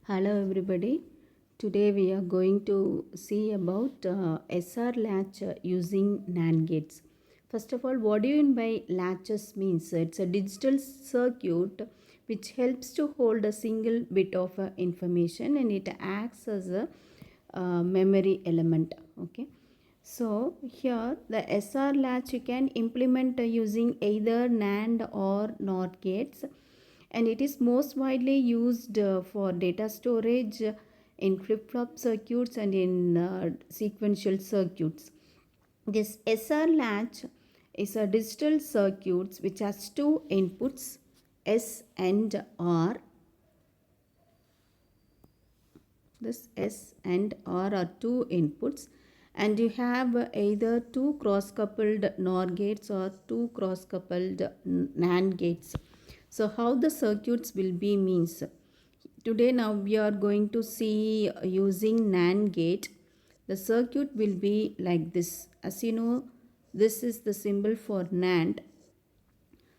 Hello everybody. Today we are going to see about SR latch using NAND gates. First of all, what do you mean by latches means? It's a digital circuit which helps to hold a single bit of information and it acts as a memory element. Okay. So here the SR latch you can implement using either NAND or NOR gates, and it is most widely used for data storage in flip-flop circuits and in sequential circuits. This SR latch is a digital circuit which has two inputs, S and R. This S and R are two inputs, and you have either two cross-coupled NOR gates or two cross-coupled NAND gates. So how the circuits will be means, today now we are going to see using NAND gate. The circuit will be like this. As you know, this is the symbol for NAND.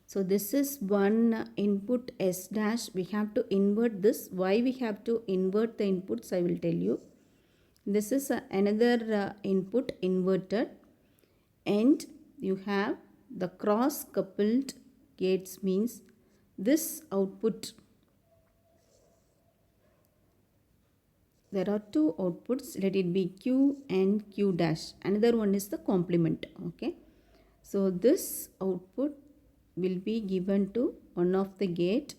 So this is one input S dash. We have to invert this. Why we have to invert the inputs, I will tell you. This is another input inverted, and you have the cross coupled gates means this output. There are two outputs, let it be Q and Q dash. Another one is the complement. Okay. So this output will be given to one of the gate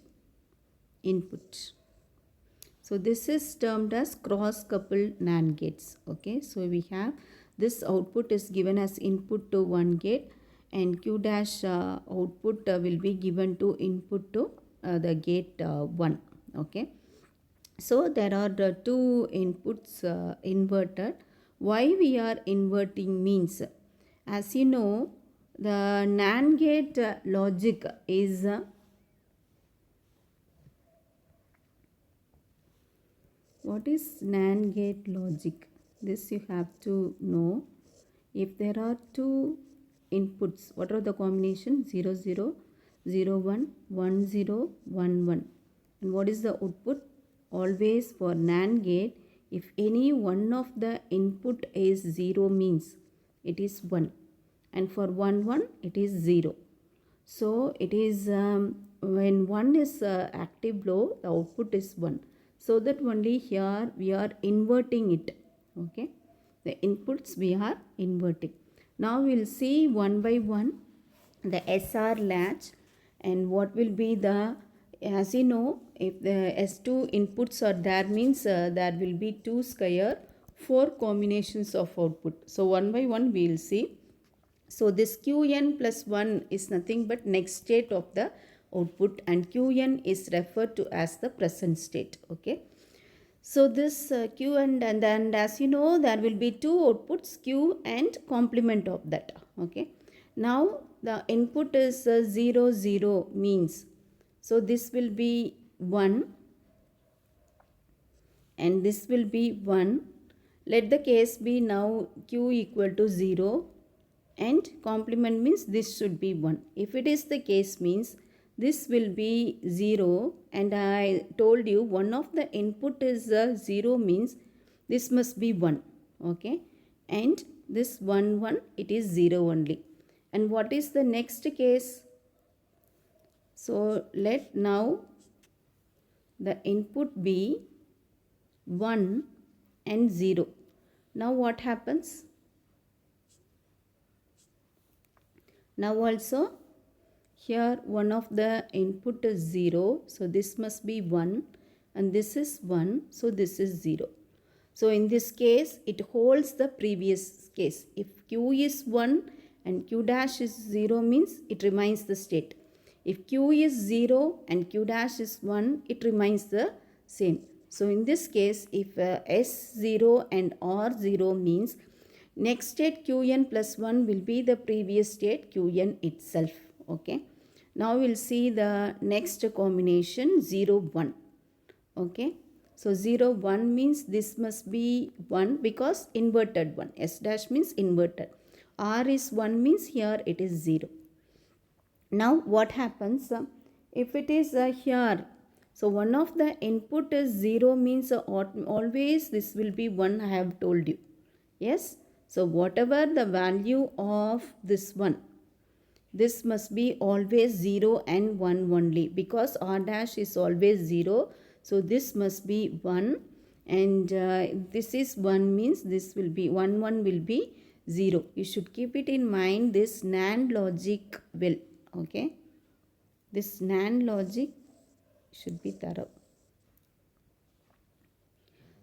input. So this is termed as cross coupled NAND gates. Okay. So we have this output is given as input to one gate, and Q dash output will be given to input to the gate 1. Okay. So there are the two inputs inverted. Why we are inverting means, as you know, the NAND gate logic is what is NAND gate logic? This you have to know. If there are two inputs, what are the combination? 0 0 0 1 1 0 1 1, and what is the output? Always for NAND gate, if any one of the input is 0 means it is 1, and for 1 1 it is 0. So it is when 1 is active low, the output is 1. So that only here we are inverting it. Okay, the inputs we are inverting. Now we will see one by one the SR latch and what will be the, as you know, if the S2 inputs are there means there will be 2 square 4 combinations of output. So one by one we will see. So this Qn plus 1 is nothing but next state of the output, and Qn is referred to as the present state. Okay. So this Q and then as you know there will be two outputs, Q and complement of that. Okay. Now the input is 0 0 means, so this will be 1 and this will be 1. Let the case be now Q equal to 0 and complement means this should be 1. If it is the case means this will be 0, and I told you one of the input is 0 means this must be 1. Okay, and this 1 1 it is 0 only. And what is the next case? So let now the input be 1 and 0. Now what happens? Now also here one of the input is 0, so this must be 1, and this is 1, so this is 0. So in this case it holds the previous case. If Q is 1 and Q dash is 0 means it remains the state. If Q is 0 and Q dash is 1, it remains the same. So in this case, if S0 and R0 means next state Qn plus 1 will be the previous state Qn itself. Okay. Now we'll see the next combination 0 1. Okay. So 0 1 means this must be 1 because inverted 1. S dash means inverted. R is 1 means here it is 0. Now what happens if it is here So one of the input is 0 means always this will be 1, I have told you. Yes. So whatever the value of this one, this must be always 0 and 1 only, because r dash is always 0. So this must be 1, and this is 1 means this will be 1, 1 will be 0. You should keep it in mind, this NAND logic will. Okay. This NAND logic should be thorough.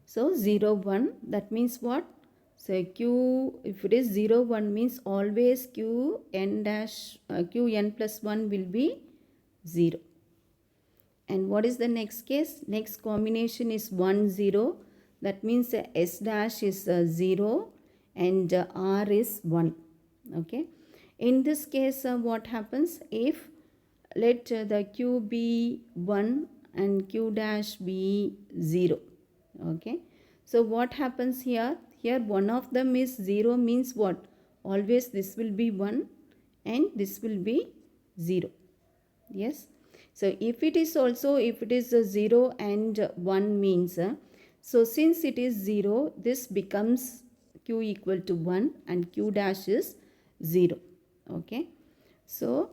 So 0, 1, that means what? So q, if it is 0, 1 means always qn plus 1 will be 0. And what is the next case? Next combination is 1, 0. That means s dash is 0 and r is 1. Okay. In this case, what happens? If let the q be 1 and q dash be 0. Okay. So what happens here? Here one of them is 0 means what? Always this will be 1 and this will be 0. Yes. So if it is also, if it is a 0 and 1 means, so since it is 0, this becomes q equal to 1 and q dash is 0. Okay. So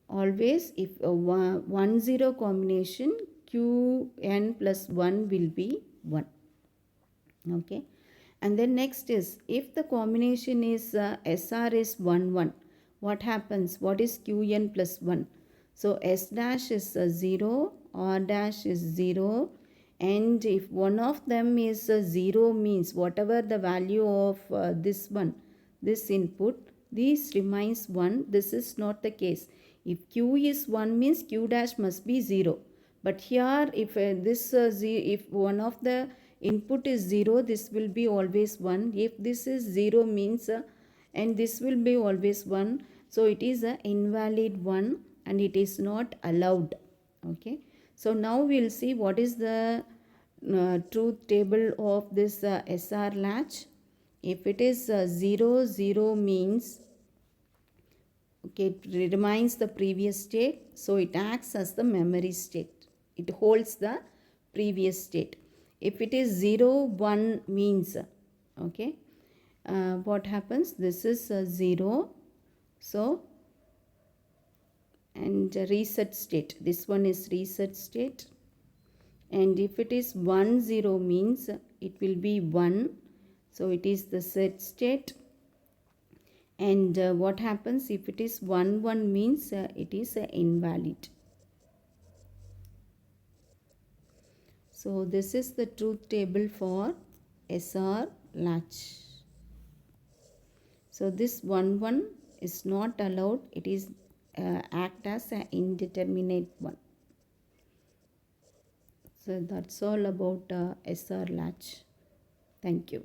always if a 1 0 combination, qn plus 1 will be 1. Okay. And then next is, if the combination is SR is 1 1, what happens? What is qn plus 1? So S dash is 0, R dash is 0, and if one of them is 0 means whatever the value of this one, this input, this remains 1. This is not the case. If q is 1 means q dash must be 0. But here if if one of the input is 0, this will be always 1. If this is 0 means and this will be always 1. So it is an invalid one and it is not allowed. Okay. So now we will see what is the truth table of this SR latch. If it is 0 0 means, okay, it remains the previous state, so it acts as the memory state. It holds the previous state. If it is 0 1 means, okay, what happens? This is 0, so and reset state, this one is reset state. And if it is 1 0 means it will be 1, so it is the set state. And what happens if it is 1 1 means it is invalid. So this is the truth table for SR latch. So this 1 1 is not allowed, it is act as an indeterminate one. So that's all about SR latch. Thank you.